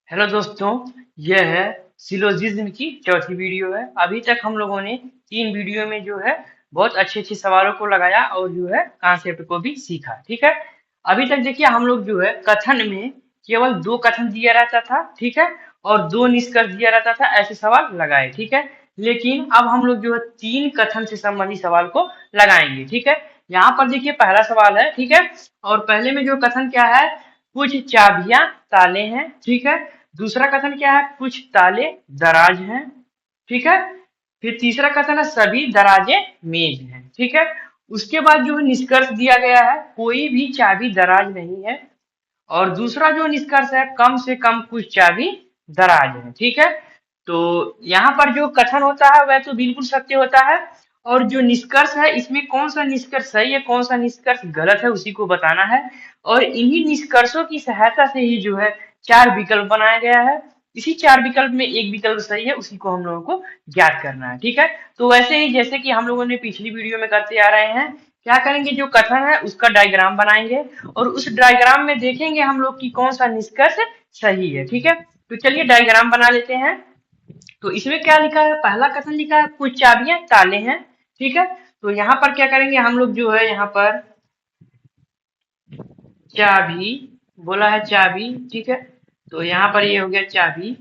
Hello दोस्तों, यह है सिलोजिज्म की चौथी वीडियो है। अभी तक हम लोगों ने 3 वीडियो में जो है बहुत अच्छे अच्छे सवालों को लगाया और जो है कॉन्सेप्ट को भी सीखा। ठीक है, अभी तक देखिए हम लोग जो है कथन में केवल 2 कथन दिया रहता था, ठीक है, और 2 निष्कर्ष दिया रहता था, ऐसे सवाल लगाए। ठीक है, लेकिन अब हम लोग जो है 3 कथन से संबंधित सवाल को लगाएंगे। ठीक है, यहाँ पर देखिए पहला सवाल है। ठीक है, और पहले में जो कथन क्या है, कुछ चाबियां ताले हैं। ठीक है, दूसरा कथन क्या है, कुछ ताले दराज हैं। ठीक है, फिर तीसरा कथन है सभी दराजे मेज हैं। ठीक है, उसके बाद जो है निष्कर्ष दिया गया है, कोई भी चाबी दराज नहीं है। और दूसरा जो निष्कर्ष है, कम से कम कुछ चाबी दराज है। ठीक है, तो यहाँ पर जो कथन होता है वह तो बिल्कुल सत्य होता है, और जो निष्कर्ष है इसमें कौन सा निष्कर्ष सही है कौन सा निष्कर्ष गलत है उसी को बताना है। और इन्हीं निष्कर्षों की सहायता से ही जो है 4 विकल्प बनाया गया है। इसी 4 विकल्प में एक विकल्प सही है, उसी को हम लोगों को ज्ञात करना है। ठीक है, तो वैसे ही जैसे कि हम लोगों ने पिछली वीडियो में करते आ रहे हैं, क्या करेंगे, जो कथन है उसका डायग्राम बनाएंगे और उस डायग्राम में देखेंगे हम लोग कि कौन सा निष्कर्ष सही है। ठीक है, तो चलिए डायग्राम बना लेते हैं। तो इसमें क्या लिखा है, पहला कथन लिखा है कुछ चाबियां ताले हैं। ठीक है, तो यहाँ पर क्या करेंगे हम लोग, जो है यहाँ पर चाबी बोला है, चाबी। ठीक है, तो यहाँ पर ये हो गया चाबी।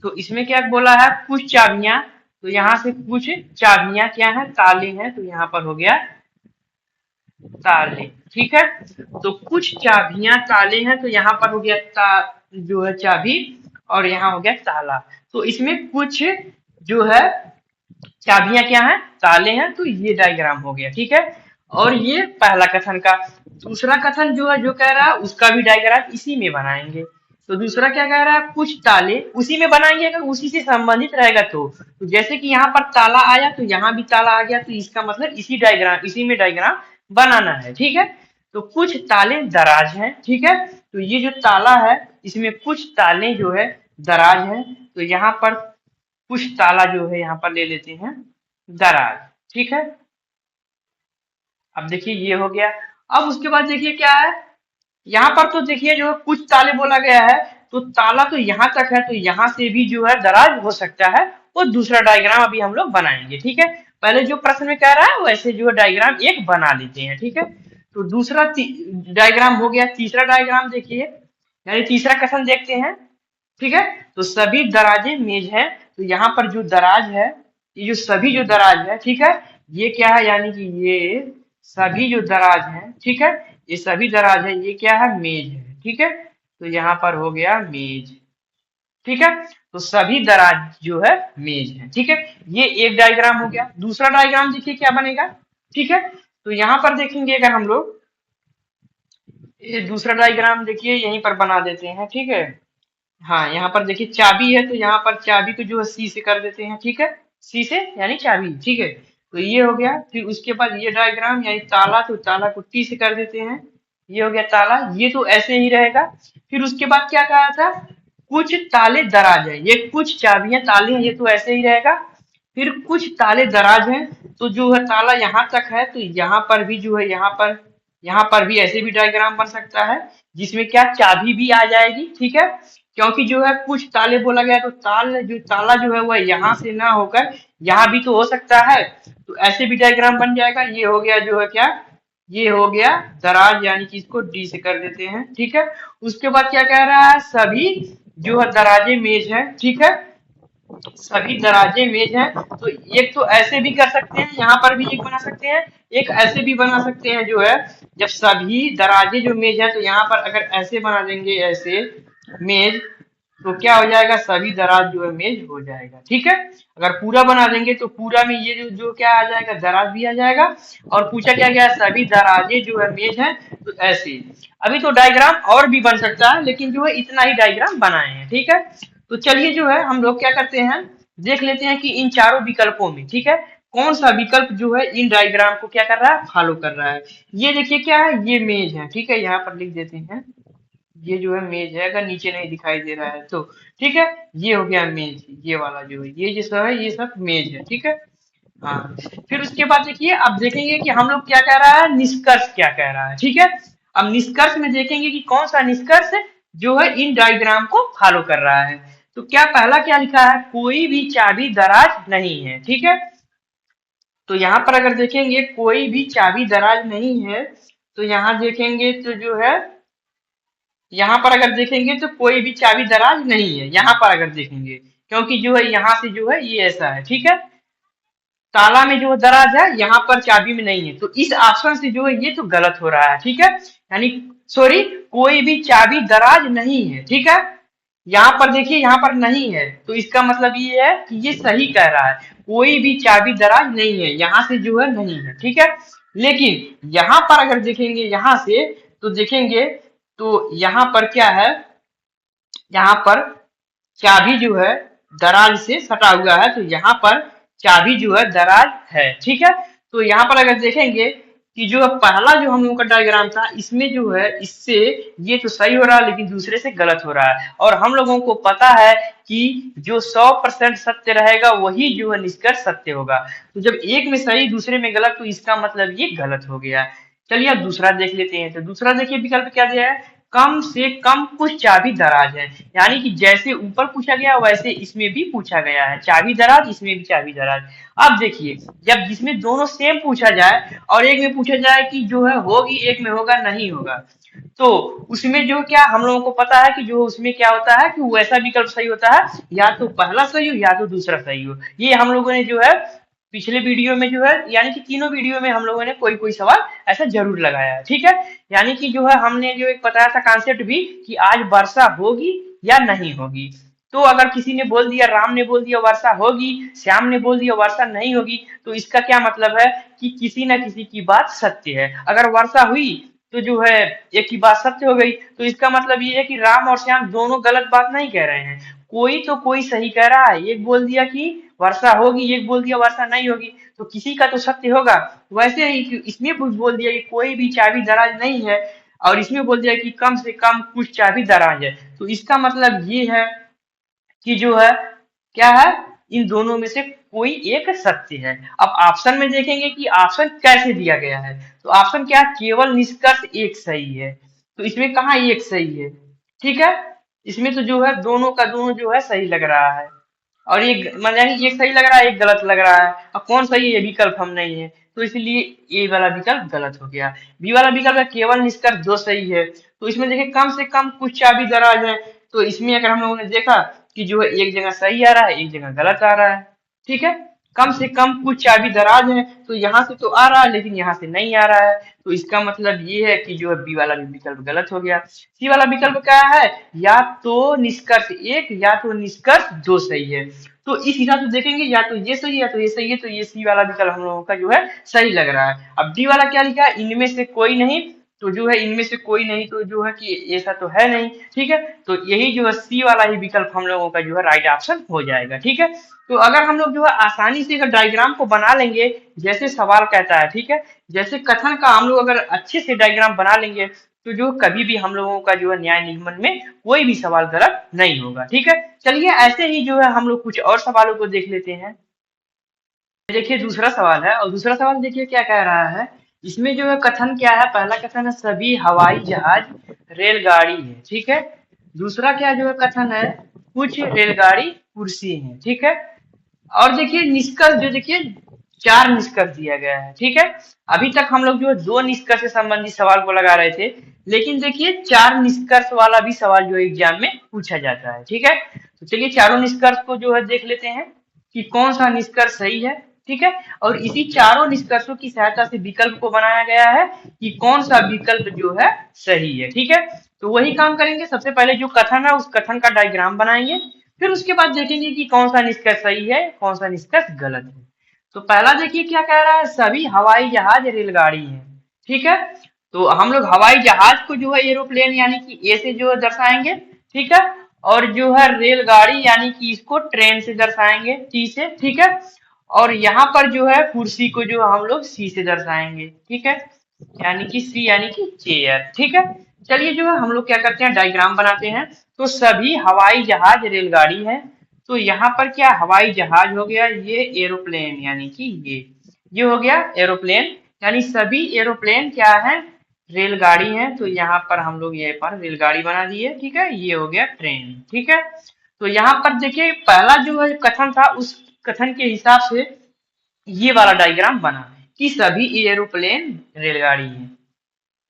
तो इसमें क्या बोला है, कुछ चाबियां, तो यहाँ से कुछ चाबियां क्या है, ताले हैं, तो यहाँ पर हो गया ताले। ठीक है, तो कुछ चाबियां ताले हैं, तो यहाँ पर हो गया जो है चाबी, और यहाँ हो गया ताला। तो इसमें कुछ जो है चाबियां क्या है, ताले हैं, तो ये डायग्राम हो गया। ठीक है, और ये पहला कथन का। दूसरा कथन जो है जो कह रहा है उसका भी डायग्राम इसी में बनाएंगे। तो दूसरा क्या कह रहा है, कुछ ताले उसी में बनाएंगे अगर उसी से संबंधित रहेगा तो जैसे कि यहाँ पर ताला आया तो यहाँ भी ताला आ गया, तो इसका मतलब इसी में डायग्राम बनाना है। ठीक है, तो कुछ ताले दराज हैं। ठीक है, तो ये जो ताला है इसमें कुछ ताले जो है दराज हैं, तो यहाँ पर कुछ ताला जो है यहाँ पर ले लेते हैं दराज। ठीक है, अब देखिए ये हो गया। अब उसके बाद देखिए क्या है, यहाँ पर तो देखिए जो है कुछ ताले बोला गया है, तो ताला तो यहाँ तक है, तो यहाँ से भी जो है दराज हो सकता है। वो दूसरा डायग्राम अभी हम लोग बनाएंगे। ठीक है, पहले जो प्रश्न में कह रहा है वैसे जो है डायग्राम एक बना लेते हैं। ठीक है, तो दूसरा डायग्राम हो गया। तीसरा डायग्राम देखिए, यानी तीसरा कथन देखते हैं। ठीक है, तो सभी दराजे मेज है, तो यहाँ पर जो दराज है, ये जो सभी जो दराज है, ठीक है, ये क्या है, यानी कि ये सभी जो दराज है, ठीक है, ये सभी दराज है, ये क्या है, मेज है। ठीक है, तो यहाँ पर हो गया मेज। ठीक है, तो सभी दराज जो है मेज है। ठीक है, ये एक डायग्राम हो गया। दूसरा डायग्राम देखिए क्या बनेगा। ठीक है, तो यहाँ पर देखेंगे अगर हम लोग, ये दूसरा डायग्राम देखिए यहीं पर बना देते हैं। ठीक है, हाँ, यहाँ पर देखिए चाबी है, तो यहाँ पर चाबी को जो है सी से कर देते हैं। ठीक है, सी से यानी चाबी। ठीक है, तो ये हो गया। फिर उसके बाद ये डायग्राम यानी ताला, तो ताला को टी से कर देते हैं। ये हो गया ताला, ये तो ऐसे ही रहेगा। फिर उसके बाद क्या कहा था, कुछ ताले दराज है, ये कुछ चाबियां ताले हैं, ये तो ऐसे ही रहेगा। फिर कुछ ताले दराज हैं, तो जो है ताला यहाँ तक है, तो यहाँ पर भी जो है यहाँ पर भी ऐसे भी डायग्राम बन सकता है, जिसमें क्या चाबी भी आ जाएगी। ठीक है, क्योंकि जो है कुछ ताले बोला गया, तो ताला जो है वह यहाँ से ना होकर यहाँ भी तो हो सकता है, तो ऐसे भी डायग्राम बन जाएगा। ये हो गया जो है क्या, ये हो गया दराज, यानी कि इसको डी से कर देते हैं। ठीक है, उसके बाद क्या कह रहा है, सभी जो है दराजे मेज है। ठीक है, सभी दराजे मेज हैं, तो एक तो ऐसे भी कर सकते हैं, यहाँ पर भी एक बना सकते हैं, एक ऐसे भी बना सकते हैं। जो है जब सभी दराजे जो मेज है, तो यहाँ पर अगर ऐसे बना देंगे, ऐसे मेज, तो क्या हो जाएगा, सभी दराज जो है मेज हो जाएगा। ठीक है, अगर पूरा बना देंगे तो पूरा में ये जो क्या आ जाएगा, दराज भी आ जाएगा। और पूछा क्या गया, सभी दराजे जो है मेज है, तो ऐसे। अभी तो डायग्राम और भी बन सकता है, लेकिन जो है इतना ही डायग्राम बनाए हैं। ठीक है, तो चलिए जो है हम लोग क्या करते हैं, देख लेते हैं कि इन चारों विकल्पों में, ठीक है, कौन सा विकल्प जो है इन डायग्राम को क्या कर रहा है, फॉलो कर रहा है। ये देखिए क्या है, ये मेज है। ठीक है, यहाँ पर लिख देते हैं, ये जो है मेज है, अगर नीचे नहीं दिखाई दे रहा है तो। ठीक है, ये हो गया मेज, ये वाला जो है, ये जो सब है ये सब मेज है। ठीक है, हाँ। फिर उसके बाद देखिए, अब देखेंगे कि हम लोग क्या कह रहा है, निष्कर्ष क्या कह रहा है। ठीक है, अब निष्कर्ष में देखेंगे कि कौन सा निष्कर्ष जो है इन डायग्राम को फॉलो कर रहा है। तो क्या पहला क्या लिखा है, कोई भी चाबी दराज नहीं है, ठीक है। तो यहाँ पर अगर देखेंगे कोई भी चाबी दराज नहीं है, तो यहाँ देखेंगे तो जो है, यहाँ पर अगर देखेंगे तो कोई भी चाबी दराज नहीं है, यहाँ पर अगर देखेंगे, क्योंकि जो है यहाँ से जो है ये ऐसा है, ठीक है। ताला में जो दराज है, यहाँ पर चाबी में नहीं है, तो इस ऑप्शन से जो है ये तो गलत हो रहा है, ठीक है। यानी सॉरी, कोई भी चाबी दराज नहीं है, ठीक है। यहाँ पर देखिए, यहाँ पर नहीं है, तो इसका मतलब ये है कि ये सही कह रहा है, कोई भी चाबी दराज नहीं है, यहाँ से जो है नहीं है, ठीक है। लेकिन यहाँ पर अगर देखेंगे यहाँ से, तो देखेंगे तो यहाँ पर क्या है, यहाँ पर चाबी जो है दराज से सटा हुआ है, तो यहाँ पर चाबी जो है दराज है, ठीक है। तो यहाँ पर अगर देखेंगे कि जो पहला जो हम लोगों का डायग्राम था, इसमें जो है इससे ये तो सही हो रहा है, लेकिन दूसरे से गलत हो रहा है। और हम लोगों को पता है कि जो 100% सत्य रहेगा वही जो है निष्कर्ष सत्य होगा। तो जब एक में सही दूसरे में गलत, तो इसका मतलब ये गलत हो गया। चलिए अब दूसरा देख लेते हैं। तो दूसरा देखिए विकल्प क्या दिया है, कम से कम कुछ चाबी दराज है। यानी कि जैसे ऊपर पूछा गया वैसे इसमें भी पूछा गया है, चाबी दराज, इसमें भी चाबी दराज। अब देखिए, जब जिसमें दोनों सेम पूछा जाए और एक में पूछा जाए कि जो है होगी, एक में होगा नहीं होगा, तो उसमें जो क्या हम लोगों को पता है कि जो उसमें क्या होता है कि वैसा विकल्प सही होता है, या तो पहला सही हो या तो दूसरा सही हो। ये हम लोगों ने जो है पिछले वीडियो में जो है, यानी कि तीनों वीडियो में हम लोगों ने कोई कोई सवाल ऐसा जरूर लगाया है, ठीक है। यानी कि जो है हमने जो एक बताया था कॉन्सेप्ट भी कि आज वर्षा होगी या नहीं होगी। तो अगर किसी ने बोल दिया, राम ने बोल दिया वर्षा होगी, श्याम ने बोल दिया वर्षा नहीं होगी, तो इसका क्या मतलब है कि किसी न किसी की बात सत्य है। अगर वर्षा हुई तो जो है एक की बात सत्य हो गई, तो इसका मतलब ये है कि राम और श्याम दोनों गलत बात नहीं कह रहे हैं, कोई तो कोई सही कह रहा है। एक बोल दिया कि वर्षा होगी, एक बोल दिया वर्षा नहीं होगी, तो किसी का तो सत्य होगा। वैसे ही इसमें बोल दिया कि कोई भी चाबी दराज नहीं है, और इसमें बोल दिया कि कम से कम कुछ चाबी दराज है, तो इसका मतलब ये है कि जो है क्या है, इन दोनों में से कोई एक सत्य है। अब ऑप्शन में देखेंगे कि ऑप्शन कैसे दिया गया है, तो ऑप्शन क्या है, केवल निष्कर्ष एक सही है। तो इसमें कहाँ एक सही है, ठीक है। इसमें तो जो है दोनों का दोनों जो है सही लग रहा है, और एक मतलब एक सही लग रहा है एक गलत लग रहा है। अब कौन सही है, ये विकल्प हम नहीं है, तो इसलिए ए वाला विकल्प गलत हो गया। बी वाला विकल्प है केवल निष्कर्ष दो सही है, तो इसमें देखिए कम से कम कुछ चाबी दराज है, तो इसमें अगर हम लोगों ने देखा कि जो है एक जगह सही आ रहा है एक जगह गलत आ रहा है, ठीक है। कम से कम कुछ चाबी दराज है, तो यहाँ से तो आ रहा है लेकिन यहाँ से नहीं आ रहा है, तो इसका मतलब ये है कि जो है बी वाला भी विकल्प गलत हो गया। सी वाला विकल्प क्या है, या तो निष्कर्ष एक या तो निष्कर्ष दो सही है। तो इस हिसाब से देखेंगे, या तो ये सही है या तो ये सही है, तो ये सी वाला विकल्प हम लोगों का जो है सही लग रहा है। अब डी वाला क्या लिखा है, इनमें से कोई नहीं, तो जो है इनमें से कोई नहीं, तो जो है कि ऐसा तो है नहीं, ठीक है। तो यही जो है सी वाला ही विकल्प हम लोगों का जो है राइट ऑप्शन हो जाएगा, ठीक है। तो अगर हम लोग जो है आसानी से अगर डायग्राम को बना लेंगे जैसे सवाल कहता है, ठीक है, जैसे कथन का हम लोग अगर अच्छे से डायग्राम बना लेंगे, तो जो कभी भी हम लोगों का जो है न्याय निगमन में कोई भी सवाल गलत नहीं होगा, ठीक है। चलिए ऐसे ही जो है हम लोग कुछ और सवालों को देख लेते हैं। देखिए दूसरा सवाल है, और दूसरा सवाल देखिए क्या कह रहा है। इसमें जो है कथन क्या है, पहला कथन है सभी हवाई जहाज रेलगाड़ी है, ठीक है। दूसरा क्या जो है कथन है, कुछ रेलगाड़ी कुर्सी है, ठीक है। और देखिए निष्कर्ष जो देखिए चार निष्कर्ष दिया गया है, ठीक है। अभी तक हम लोग जो है दो निष्कर्ष से संबंधित सवाल को लगा रहे थे, लेकिन देखिए चार निष्कर्ष वाला भी सवाल जो एग्जाम में पूछा जाता है, ठीक है। तो चलिए चारों निष्कर्ष को जो है देख लेते हैं कि कौन सा निष्कर्ष सही है, ठीक है। और इसी चारों निष्कर्षों की सहायता से विकल्प को बनाया गया है कि कौन सा विकल्प जो है सही है, ठीक है। तो वही काम करेंगे, सबसे पहले जो कथन है उस कथन का डायग्राम बनाएंगे, फिर उसके बाद देखेंगे कि कौन सा निष्कर्ष सही है कौन सा निष्कर्ष गलत है। तो पहला देखिए क्या कह रहा है, सभी हवाई जहाज रेलगाड़ी है, ठीक है। तो हम लोग हवाई जहाज को जो है एरोप्लेन यानी कि ए से जो है दर्शाएंगे, ठीक है। और जो है रेलगाड़ी यानी कि इसको ट्रेन से दर्शाएंगे टी से, ठीक है। और यहाँ पर जो है कुर्सी को जो हम लोग सी से दर्शाएंगे, ठीक है, यानी कि सी यानी कि चेयर, ठीक है। चलिए जो है हम लोग क्या करते हैं डायग्राम बनाते हैं। तो सभी हवाई जहाज रेलगाड़ी है, तो यहाँ पर क्या हवाई जहाज हो गया, ये एरोप्लेन यानी कि ये हो गया एरोप्लेन, यानी सभी एरोप्लेन क्या है, रेलगाड़ी है, तो यहाँ पर हम लोग ये पर रेलगाड़ी बना दिए। ठीक है, ये हो गया ट्रेन। ठीक है, तो यहाँ पर देखिए पहला जो है कथन था, उस कथन के हिसाब से ये वाला डायग्राम बना है कि सभी एरोप्लेन रेलगाड़ी है।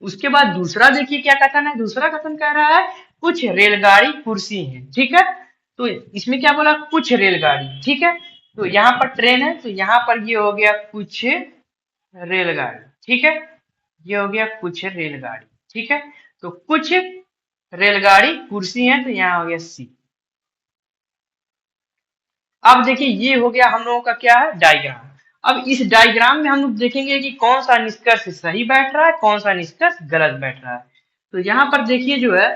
उसके बाद दूसरा देखिए क्या कथन है, दूसरा कथन कह रहा है कुछ रेलगाड़ी कुर्सी है। ठीक है, तो इसमें क्या बोला, कुछ रेलगाड़ी। ठीक है, तो यहाँ पर ट्रेन है, तो यहाँ पर ये हो गया कुछ रेलगाड़ी। ठीक है, ये हो गया कुछ रेलगाड़ी। ठीक है, तो कुछ रेलगाड़ी कुर्सी है, तो यहाँ हो गया सी। अब देखिए ये हो गया हम लोगों का क्या है, डायग्राम। अब इस डायग्राम में हम लोग देखेंगे कि कौन सा निष्कर्ष सही बैठ रहा है, कौन सा निष्कर्ष गलत बैठ रहा है। तो यहाँ पर देखिए जो है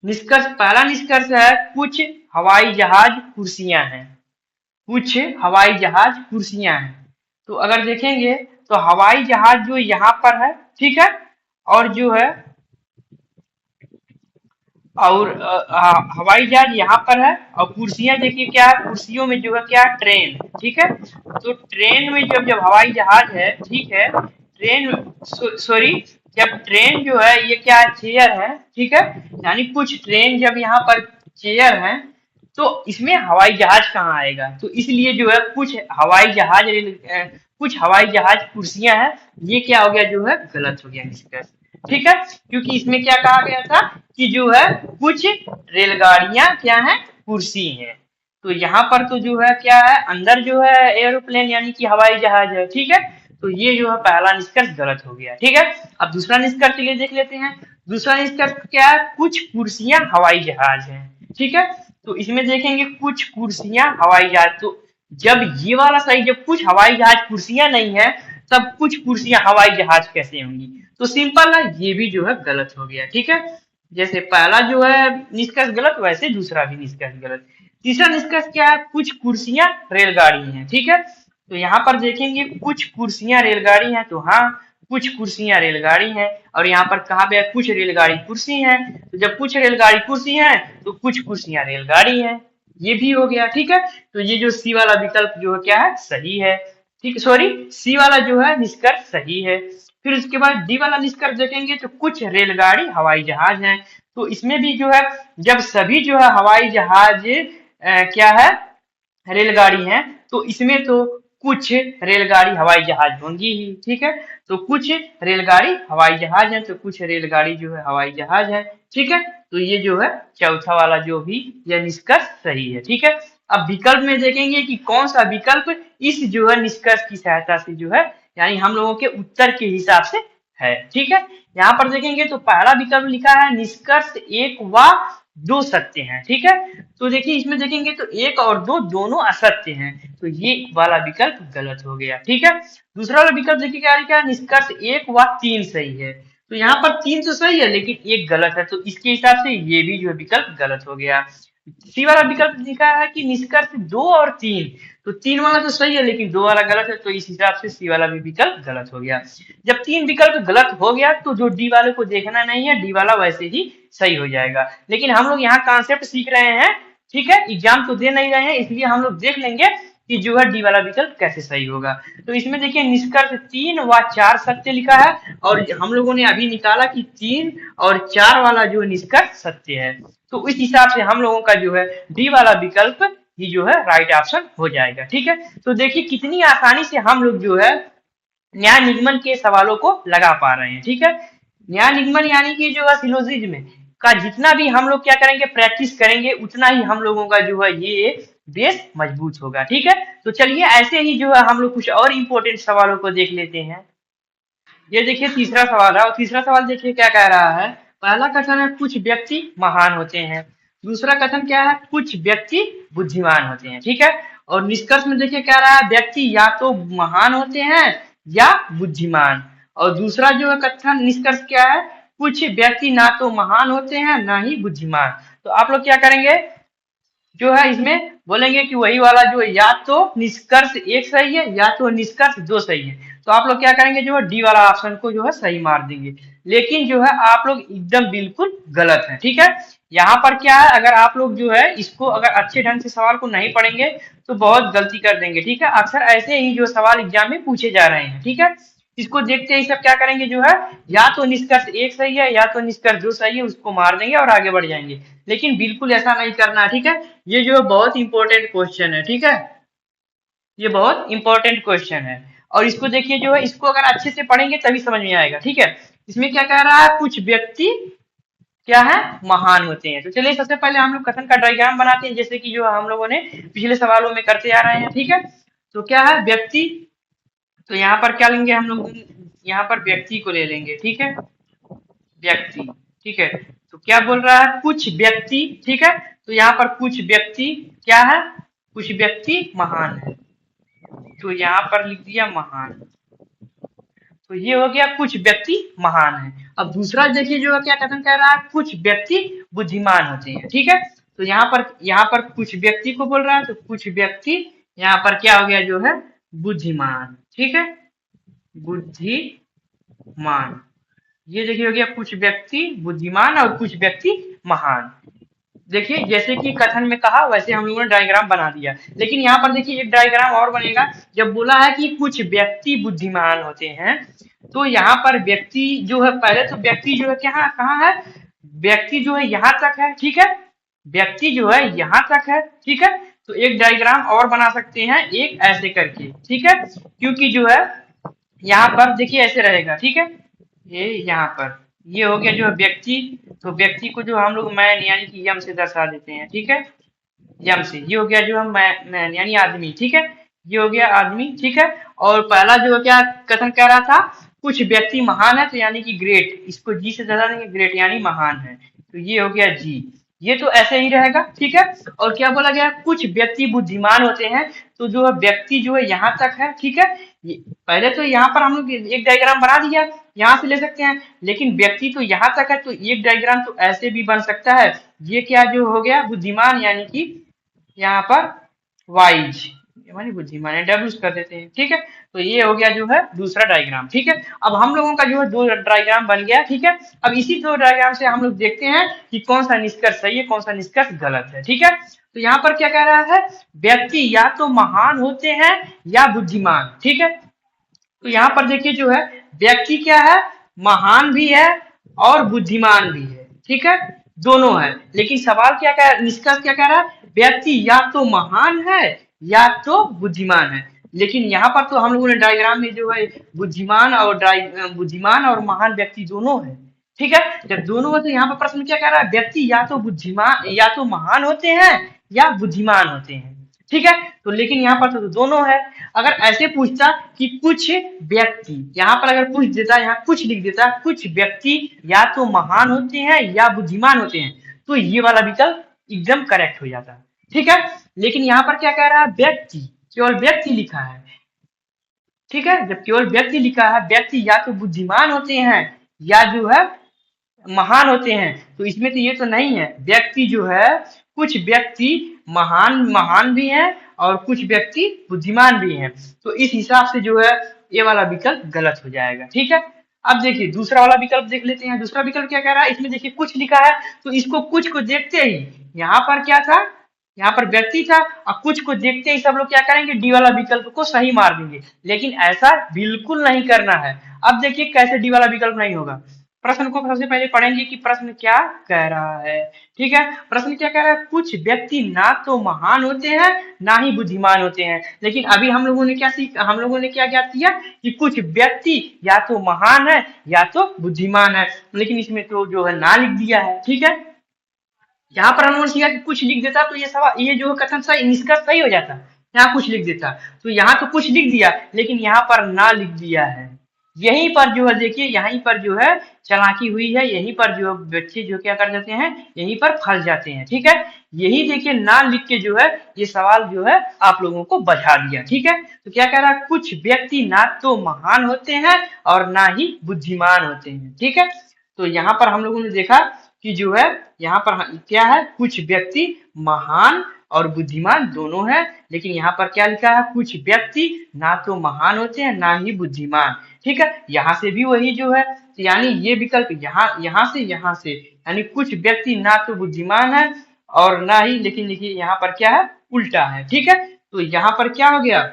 निष्कर्ष, पहला निष्कर्ष है कुछ हवाई जहाज कुर्सियां हैं। कुछ हवाई जहाज कुर्सियां हैं, तो अगर देखेंगे तो हवाई जहाज जो यहाँ पर है, ठीक है, और जो है और हवाई जहाज यहाँ पर है, और कुर्सियां देखिए क्या है, कुर्सियों में जो है क्या है, ट्रेन। ठीक है, तो ट्रेन में जब जब हवाई जहाज है, ठीक है, ट्रेन, सॉरी, जब ट्रेन जो है ये क्या है, चेयर है। ठीक है, यानी कुछ ट्रेन जब यहाँ पर चेयर है, तो इसमें हवाई जहाज कहाँ आएगा, तो इसलिए जो है कुछ हवाई जहाज कुछ हवाई जहाज कुर्सियां हैं, ये क्या हो गया, जो है गलत हो गया निष्कर्ष। ठीक है, क्योंकि इसमें क्या कहा गया था कि जो है कुछ रेलगाड़ियां क्या है, कुर्सी हैं। तो यहाँ पर तो जो है क्या है, अंदर जो है एरोप्लेन यानी कि हवाई जहाज है। ठीक है, तो ये जो है पहला निष्कर्ष गलत हो गया। ठीक है, अब दूसरा निष्कर्ष के लिए देख लेते हैं। दूसरा निष्कर्ष क्या है, कुछ कुर्सियां हवाई जहाज हैं। ठीक है, तो इसमें देखेंगे कुछ कुर्सियां हवाई जहाज, तो जब ये वाला सही, जब कुछ हवाई जहाज कुर्सियां नहीं है, तब कुछ कुर्सियां हवाई जहाज कैसे होंगी, तो सिंपल है, ये भी जो है गलत हो गया। ठीक है, जैसे पहला जो है निष्कर्ष गलत, वैसे दूसरा भी निष्कर्ष गलत। तीसरा निष्कर्ष क्या है, कुछ कुर्सियां रेलगाड़ी हैं। ठीक है, तो यहाँ पर देखेंगे कुछ कुर्सियां रेलगाड़ी हैं, तो हाँ कुछ कुर्सियां रेलगाड़ी हैं, और यहाँ पर कहा गया कुछ रेलगाड़ी कुर्सी हैं, तो जब कुछ रेलगाड़ी कुर्सी हैं तो कुछ कुर्सियां रेलगाड़ी हैं, ये भी हो गया। ठीक है, तो ये जो सी वाला विकल्प जो है क्या है, सही है। ठीक, सॉरी, सी वाला जो है निष्कर्ष सही है। फिर उसके बाद डी वाला निष्कर्ष देखेंगे तो कुछ रेलगाड़ी हवाई जहाज हैं, तो इसमें भी जो है जब सभी जो है हवाई जहाज क्या है, रेलगाड़ी है, तो इसमें तो कुछ रेलगाड़ी हवाई जहाज होंगी ही। ठीक है, तो कुछ रेलगाड़ी हवाई जहाज है, तो कुछ रेलगाड़ी जो है हवाई जहाज है। ठीक है, तो ये जो है चौथा वाला जो भी यह निष्कर्ष सही है। ठीक है, अब विकल्प में देखेंगे कि कौन सा विकल्प इस जो है निष्कर्ष की सहायता से जो है, यानी हम लोगों के उत्तर के हिसाब से है। ठीक है, यहाँ पर देखेंगे तो पहला विकल्प लिखा है निष्कर्ष एक व दो सत्य हैं। ठीक है, तो देखिए इसमें देखेंगे तो एक और दो दोनों असत्य हैं, तो ये वाला विकल्प गलत हो गया। ठीक है, दूसरा वाला विकल्प देखिए क्या लिखा है, निष्कर्ष एक व तीन सही है, तो यहाँ पर तीन तो सही है लेकिन एक गलत है, तो इसके हिसाब से ये भी जो है विकल्प गलत हो गया। सी वाला विकल्प लिखा है कि निष्कर्ष दो और तीन, तो तीन वाला तो सही है लेकिन दो वाला गलत है, तो इस हिसाब से सी वाला भी विकल्प गलत हो गया। जब तीन विकल्प गलत हो गया तो जो डी वाले को देखना नहीं है, डी वाला वैसे ही सही हो जाएगा। लेकिन हम लोग यहाँ कॉन्सेप्ट सीख रहे हैं, ठीक है, एग्जाम तो दे नहीं रहे हैं, इसलिए हम लोग देख लेंगे कि जो है डी वाला विकल्प कैसे सही होगा। तो इसमें देखिए निष्कर्ष तीन व चार सत्य लिखा है, और हम लोगों ने अभी निकाला कि तीन और चार वाला जो निष्कर्ष सत्य है, तो इस हिसाब से हम लोगों का जो है डी वाला विकल्प ही जो है राइट ऑप्शन हो जाएगा। ठीक है, तो देखिए कितनी आसानी से हम लोग जो है न्याय निगमन के सवालों को लगा पा रहे हैं। ठीक है, न्याय निगमन यानी कि जो है सिलोजिज्म का जितना भी हम लोग क्या करेंगे, प्रैक्टिस करेंगे, उतना ही हम लोगों का जो है ये बेस मजबूत होगा। ठीक है, तो चलिए ऐसे ही जो है हम लोग कुछ और इम्पोर्टेंट सवालों को देख लेते हैं। ये देखिए तीसरा सवाल है, और तीसरा सवाल देखिए क्या कह रहा है। पहला कथन है कुछ व्यक्ति महान होते हैं, दूसरा कथन क्या है, कुछ व्यक्ति बुद्धिमान होते हैं। ठीक है, और निष्कर्ष में देखिए क्या रहा है, व्यक्ति या तो महान होते हैं या बुद्धिमान, और दूसरा जो है कथन निष्कर्ष क्या है, कुछ व्यक्ति ना तो महान होते हैं ना ही बुद्धिमान। तो आप लोग क्या करेंगे, जो है इसमें बोलेंगे कि वही वाला जो है या तो निष्कर्ष एक सही है या तो निष्कर्ष दो सही है, तो आप लोग क्या करेंगे, जो है डी वाला ऑप्शन को जो है सही मार देंगे। लेकिन जो है आप लोग एकदम बिल्कुल गलत है। ठीक है, यहाँ पर क्या है, अगर आप लोग जो है इसको अगर अच्छे ढंग से सवाल को नहीं पढ़ेंगे तो बहुत गलती कर देंगे। ठीक है, अक्सर ऐसे ही जो सवाल एग्जाम में पूछे जा रहे हैं। ठीक है, इसको देखते ही सब क्या करेंगे जो है, या तो निष्कर्ष एक सही है या तो निष्कर्ष दो सही है, उसको मार देंगे और आगे बढ़ जाएंगे। लेकिन बिल्कुल ऐसा नहीं करना है, ठीक है। ये जो है बहुत इंपॉर्टेंट क्वेश्चन है, ठीक है। ये बहुत इंपॉर्टेंट क्वेश्चन है। और इसको देखिए जो है, इसको अगर अच्छे से पढ़ेंगे तभी समझ में आएगा, ठीक है। इसमें क्या कह रहा है, कुछ व्यक्ति क्या है, महान होते हैं। तो चलिए सबसे पहले हम लोग कथन का डायग्राम बनाते हैं, जैसे कि जो हम लोगों ने पिछले सवालों में करते आ रहे हैं, ठीक है। तो क्या है व्यक्ति, तो यहाँ पर क्या लेंगे हम लोग, यहाँ पर व्यक्ति को ले लेंगे, ठीक है। व्यक्ति, ठीक है। तो क्या बोल रहा है, कुछ व्यक्ति, ठीक है। तो यहाँ पर कुछ व्यक्ति क्या है, कुछ व्यक्ति महान है। तो यहाँ पर लिख दिया महान। तो ये हो गया कुछ व्यक्ति महान है। अब दूसरा देखिए जो है क्या कथन कह रहा है, कुछ व्यक्ति बुद्धिमान होते हैं, ठीक है। तो यहाँ पर कुछ व्यक्ति को बोल रहा है, तो कुछ व्यक्ति यहाँ पर क्या हो गया जो है, बुद्धिमान, ठीक है। बुद्धिमान, ये देखिए हो गया कुछ व्यक्ति बुद्धिमान और कुछ व्यक्ति महान। देखिए जैसे कि कथन में कहा वैसे हम लोगों ने डायग्राम बना दिया, लेकिन यहाँ पर देखिए एक डायग्राम और बनेगा। जब बोला है कि कुछ व्यक्ति बुद्धिमान होते हैं, तो यहाँ पर व्यक्ति जो है, पहले तो व्यक्ति जो है क्या कहाँ है, व्यक्ति जो है यहाँ तक है, ठीक है। व्यक्ति जो है यहाँ तक है, ठीक है। तो एक डायग्राम और बना सकते हैं, एक ऐसे करके, ठीक है। क्योंकि जो है यहाँ पर देखिए ऐसे रहेगा, ठीक है। ये यहाँ पर ये हो गया जो है व्यक्ति। तो व्यक्ति को जो हम लोग मैन यानी कि यम से दर्शा देते हैं, ठीक है। यम से, ये हो गया जो हम मैन यानी आदमी, ठीक है। ये हो गया आदमी, ठीक है। और पहला जो है क्या कथन कह रहा था, कुछ व्यक्ति महान है, तो यानी कि ग्रेट, इसको जी से दर्शा देंगे, ग्रेट यानी महान है। तो ये हो गया जी, ये तो ऐसे ही रहेगा, ठीक है। और क्या बोला गया, कुछ व्यक्ति बुद्धिमान होते हैं। तो जो है व्यक्ति जो है यहाँ तक है, ठीक है। पहले तो यहाँ पर हम लोग एक डायग्राम बना दिया, यहाँ से ले सकते हैं, लेकिन व्यक्ति तो यहाँ तक है, तो एक डायग्राम तो ऐसे भी बन सकता है। ये क्या जो हो गया बुद्धिमान यानी कि यहाँ पर वाइज मानी बुद्धिमान है, डब्ल्यू कर देते हैं, ठीक है। तो ये हो गया जो है दूसरा डायग्राम, ठीक है। अब हम लोगों का जो है दो डायग्राम बन गया, ठीक है। अब इसी दो डायग्राम से हम लोग देखते हैं कि कौन सा निष्कर्ष सही है, कौन सा निष्कर्ष गलत है, ठीक है। तो यहाँ पर क्या कह रहा है, व्यक्ति या तो महान होते हैं या बुद्धिमान, ठीक है। तो यहाँ पर देखिए जो है व्यक्ति क्या है, महान भी है और बुद्धिमान भी है, ठीक है। दोनों है, लेकिन सवाल क्या कह, निष्कर्ष क्या कह रहा है, व्यक्ति या तो महान है या तो बुद्धिमान है। लेकिन यहाँ पर तो हम लोगों ने डायग्राम में जो है बुद्धिमान और महान व्यक्ति दोनों है, ठीक है। जब दोनों है तो यहाँ पर प्रश्न क्या कह रहा है, व्यक्ति या तो बुद्धिमान या तो महान होते हैं या बुद्धिमान होते हैं, ठीक है। तो लेकिन यहाँ पर तो दोनों है। अगर ऐसे पूछता कि कुछ व्यक्ति, यहाँ पर अगर पूछ देता, यहाँ कुछ लिख देता, कुछ व्यक्ति या तो महान होते हैं या बुद्धिमान होते हैं, तो ये वाला विकल्प एकदम करेक्ट हो जाता, ठीक है। लेकिन यहाँ पर क्या कह रहा है, व्यक्ति, केवल व्यक्ति लिखा है, ठीक है। जब केवल व्यक्ति लिखा है, व्यक्ति या तो बुद्धिमान होते हैं या जो है महान होते हैं, तो इसमें तो ये तो नहीं है। व्यक्ति जो है, कुछ व्यक्ति महान महान भी हैं और कुछ व्यक्ति बुद्धिमान भी हैं। तो इस हिसाब से जो है ये वाला विकल्प गलत हो जाएगा, ठीक है। अब देखिए दूसरा वाला विकल्प देख लेते हैं। दूसरा विकल्प क्या कह रहा है, इसमें देखिए कुछ लिखा है, तो इसको कुछ को देखते ही, यहाँ पर क्या था, यहाँ पर व्यक्ति था और कुछ को देखते ही सब लोग क्या करेंगे, डी वाला विकल्प को सही मार देंगे। लेकिन ऐसा बिल्कुल नहीं करना है। अब देखिए कैसे डी वाला विकल्प नहीं होगा। प्रश्न को सबसे पहले पढ़ेंगे कि प्रश्न क्या कह रहा है, ठीक है। प्रश्न क्या कह रहा है, कुछ व्यक्ति ना तो महान होते हैं ना ही बुद्धिमान होते हैं। लेकिन अभी हम लोगों ने क्या सीखा, हम लोगों ने क्या ज्ञात किया कि कुछ व्यक्ति या तो महान है या तो बुद्धिमान है। लेकिन इसमें तो जो है ना लिख दिया है, ठीक है। यहाँ पर हम लोगों ने सीखा कि कुछ लिख देता तो ये सवाल, ये जो कथन सही, निष्कर्ष सही हो जाता। यहाँ कुछ लिख देता, तो यहाँ तो कुछ लिख दिया, लेकिन यहाँ पर ना लिख दिया है। यहीं पर जो है देखिए, यहीं पर जो है चालाकी हुई है, यहीं पर जो बच्चे जो क्या कर देते हैं, यहीं पर फंस जाते हैं, ठीक है। यही देखिए ना लिख के जो है ये सवाल जो है आप लोगों को बता दिया, ठीक है। तो क्या कह रहा है, कुछ व्यक्ति ना तो महान होते हैं और ना ही बुद्धिमान होते हैं, ठीक है। तो यहाँ पर हम लोगों ने देखा कि जो है यहाँ पर क्या है, कुछ व्यक्ति महान और बुद्धिमान दोनों है। लेकिन यहाँ पर क्या लिखा है, कुछ व्यक्ति ना तो महान होते हैं ना ही बुद्धिमान, ठीक है। यहाँ से भी वही जो है, यानी ये विकल्प यहाँ से यानी कुछ व्यक्ति ना तो बुद्धिमान है और ना ही, लेकिन देखिए यहाँ पर क्या है, उल्टा है, ठीक है। तो यहाँ पर क्या हो गया,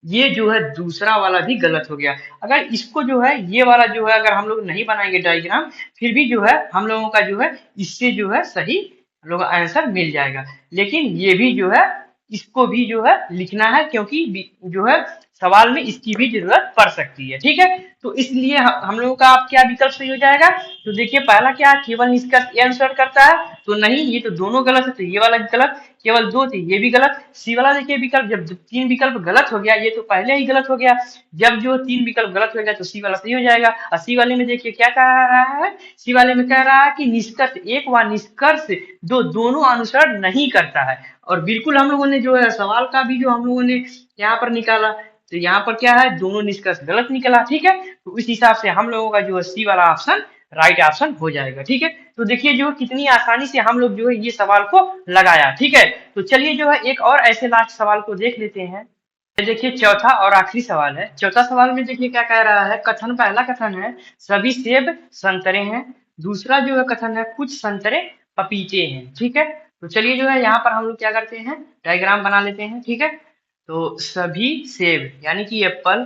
ये जो है दूसरा वाला भी गलत हो गया। अगर इसको जो है ये वाला जो है अगर हम लोग नहीं बनाएंगे डायग्राम, फिर भी जो है हम लोगों का जो है इससे जो है सही हम लोग आंसर मिल जाएगा। लेकिन ये भी जो है इसको भी जो है लिखना है, क्योंकि जो है सवाल में इसकी भी जरूरत पड़ सकती है। ठीक है, तो इसलिए हम लोगों का आप क्या विकल्प सही हो जाएगा। तो देखिए पहला क्या, केवल निष्कर्ष ये आंसर करता है, तो नहीं, ये तो दोनों गलत है, तो ये वाला गलत। केवल दो थे, ये भी गलत। सी वाला देखिए विकल्प, जब तीन विकल्प गलत हो गया, ये तो पहले ही गलत हो गया। जब जो तीन विकल्प गलत हो गया तो सी वाला सही हो जाएगा। और सी वाले में देखिए क्या कह रहा है, सी वाले में कह रहा है कि निष्कर्ष एक व निष्कर्ष दो दोनों अनुसरण नहीं करता है। और बिल्कुल हम लोगों ने जो है सवाल का भी जो हम लोगों ने यहाँ पर निकाला, तो यहाँ पर क्या है, दोनों निष्कर्ष गलत निकला। ठीक है, तो इस हिसाब से हम लोगों का जो है सी वाला ऑप्शन राइट ऑप्शन हो जाएगा। ठीक है, तो देखिए जो कितनी आसानी से हम लोग जो है ये सवाल को लगाया। ठीक है, तो चलिए जो है एक और ऐसे लास्ट सवाल को देख लेते हैं। ये देखिए चौथा और आखिरी सवाल है। चौथा सवाल में देखिए क्या कह रहा है, कथन, पहला कथन है सभी सेब संतरे हैं। दूसरा जो है कथन है कुछ संतरे पपीते हैं। ठीक है, तो चलिए जो है यहाँ पर हम लोग क्या करते हैं, डायग्राम बना लेते हैं। ठीक है, तो सभी सेब यानी कि एप्पल,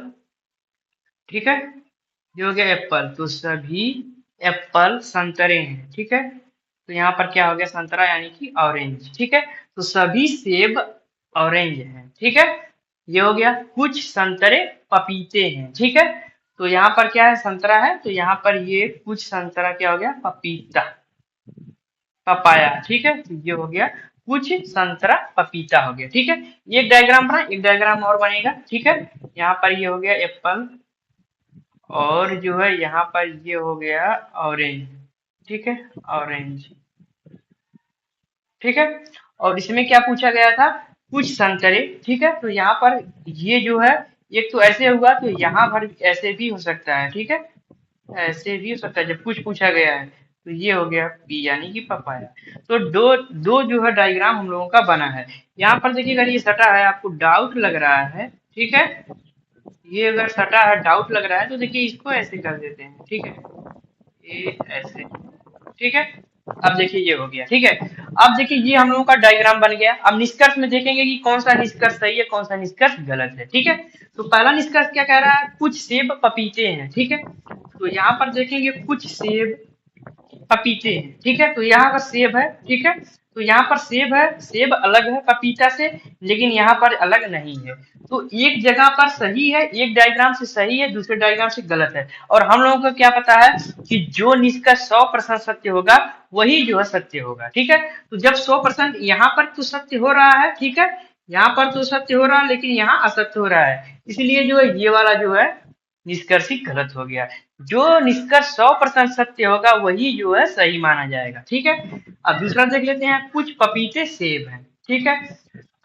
ठीक है, ये हो गया एप्पल, तो सभी एप्पल संतरे हैं। ठीक है, तो यहाँ पर क्या हो गया, संतरा यानी कि ऑरेंज। ठीक है, तो सभी सेब ऑरेंज हैं। ठीक है, ये हो गया, कुछ संतरे पपीते हैं। ठीक है, तो यहाँ पर क्या है, संतरा है, तो यहाँ पर ये कुछ संतरा क्या हो गया, पपीता, पपाया। ठीक है, तो ये हो गया कुछ संतरा पपीता हो गया। ठीक है, ये एक डायग्राम बना, एक डायग्राम और बनेगा। ठीक है, यहाँ पर ये हो गया एप्पल, और जो है यहाँ पर ये हो गया ऑरेंज। ठीक है, ऑरेंज। ठीक है, और इसमें क्या पूछा गया था, कुछ संतरे। ठीक है, तो यहाँ पर ये जो है एक तो ऐसे हुआ, तो यहाँ पर ऐसे भी हो सकता है। ठीक है, ऐसे भी हो सकता है, जब कुछ पूछा गया है, तो ये हो गया पी यानी कि पपाया। तो दो दो जो है डायग्राम हम लोगों का बना है। यहाँ पर देखिए अगर ये सटा है, आपको डाउट लग रहा है, ठीक है, ये अगर सटा है डाउट लग रहा है, तो देखिए इसको ऐसे कर देते हैं। ठीक है, ये ऐसे। ठीक है, अब देखिए ये हो गया। ठीक है, अब देखिए ये हम लोगों का डायग्राम बन गया। अब निष्कर्ष में देखेंगे कि कौन सा निष्कर्ष सही है, कौन सा निष्कर्ष गलत है। ठीक है, तो पहला निष्कर्ष क्या कह रहा है, कुछ सेब पपीते हैं। ठीक है, तो यहाँ पर देखेंगे कुछ सेब पपीते हैं। ठीक है, तो यहाँ का सेब है। ठीक है, तो यहाँ पर सेब है, सेब अलग है पपीता से, लेकिन यहाँ पर अलग नहीं है। तो एक जगह पर सही है, एक डायग्राम से सही है, दूसरे डायग्राम से गलत है। और हम लोगों को क्या पता है कि जो निष्कर्ष 100% सत्य होगा वही जो है सत्य होगा। ठीक है, तो जब 100% यहाँ पर तो सत्य हो रहा है, ठीक है, यहाँ पर तो सत्य हो रहा है, लेकिन यहाँ असत्य हो रहा है, इसलिए जो है ये वाला जो है निष्कर्ष ही गलत हो गया। जो निष्कर्ष 100% सत्य होगा वही जो है सही माना जाएगा। ठीक है, अब दूसरा देख लेते हैं, कुछ पपीते सेब हैं। ठीक है,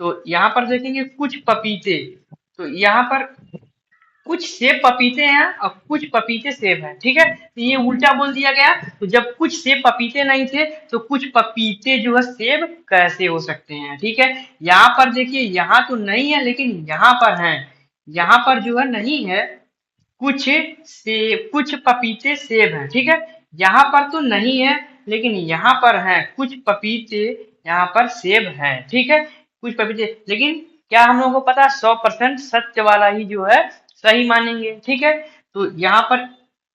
तो यहाँ पर देखेंगे कुछ पपीते, तो यहाँ पर कुछ सेब पपीते हैं और कुछ पपीते सेब हैं। ठीक है, तो ये उल्टा बोल दिया गया, तो जब कुछ सेब पपीते नहीं थे तो कुछ पपीते जो है सेब कैसे हो सकते हैं। ठीक है, यहाँ पर देखिए यहाँ तो नहीं है, लेकिन यहाँ पर है, यहाँ पर जो है नहीं है, कुछ सेब, कुछ पपीते सेब हैं। ठीक है, यहाँ पर तो नहीं है, लेकिन यहाँ पर है, कुछ पपीते यहाँ पर सेब हैं। ठीक है, कुछ पपीते, लेकिन क्या हम लोगों को पता, 100% सत्य वाला ही जो है सही मानेंगे। ठीक है, तो यहाँ पर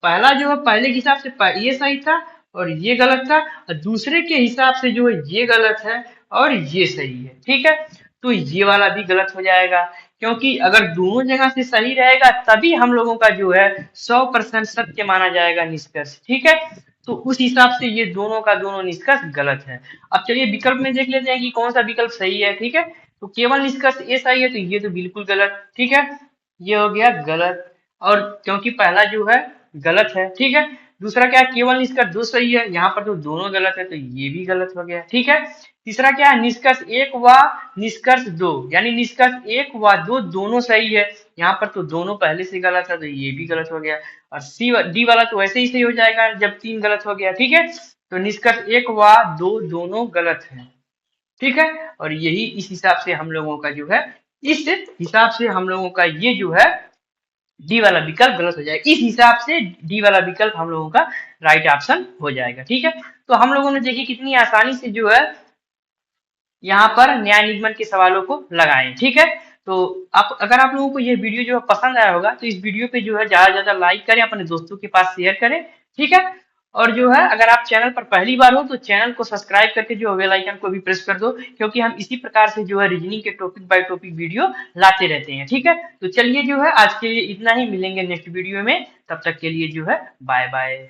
पहला जो है पहले के हिसाब से ये सही था और ये गलत था, और दूसरे के हिसाब से जो है ये गलत है और ये सही है। ठीक है, तो ये वाला भी गलत हो जाएगा, क्योंकि अगर दोनों जगह से सही रहेगा तभी हम लोगों का जो है 100% सत्य माना जाएगा निष्कर्ष। ठीक है, तो उस हिसाब से ये दोनों का दोनों निष्कर्ष गलत है। अब चलिए विकल्प में देख लेते हैं कि कौन सा विकल्प सही है। ठीक है, तो केवल निष्कर्ष ए सही है, तो ये तो बिल्कुल गलत। ठीक है, ये हो गया गलत, और क्योंकि पहला जो है गलत है। ठीक है, दूसरा क्या है, केवल निष्कर्ष दो सही है, यहाँ पर तो दोनों गलत है, तो ये भी गलत हो गया। ठीक है, तीसरा क्या है, निष्कर्ष एक व निष्कर्ष दो, यानी निष्कर्ष एक व दो दोनों सही है, यहाँ पर तो दोनों पहले से गलत है, तो ये भी गलत हो गया। और सी डी वाला तो वैसे ही सही हो जाएगा जब तीन गलत हो गया। ठीक है, तो निष्कर्ष एक व दो दोनों गलत है। ठीक है, और यही इस हिसाब से हम लोगों का जो है, इस हिसाब से हम लोगों का ये जो है डी वाला विकल्प गलत हो जाएगा। इस हिसाब से डी वाला विकल्प हम लोगों का राइट ऑप्शन हो जाएगा। ठीक है, तो हम लोगों ने देखिए कितनी आसानी से जो है यहाँ पर न्याय निगमन के सवालों को लगाएं। ठीक है, तो आप अगर आप लोगों को ये वीडियो जो है पसंद आया होगा तो इस वीडियो पे जो है ज्यादा से ज्यादा लाइक करें, अपने दोस्तों के पास शेयर करें, ठीक है। और जो है अगर आप चैनल पर पहली बार हो तो चैनल को सब्सक्राइब करके जो बेल आइकन को भी प्रेस कर दो, क्योंकि हम इसी प्रकार से जो है रीजनिंग के टॉपिक बाय टॉपिक वीडियो लाते रहते हैं, ठीक है। तो चलिए जो है आज के लिए इतना ही, मिलेंगे नेक्स्ट वीडियो में, तब तक के लिए जो है बाय बाय।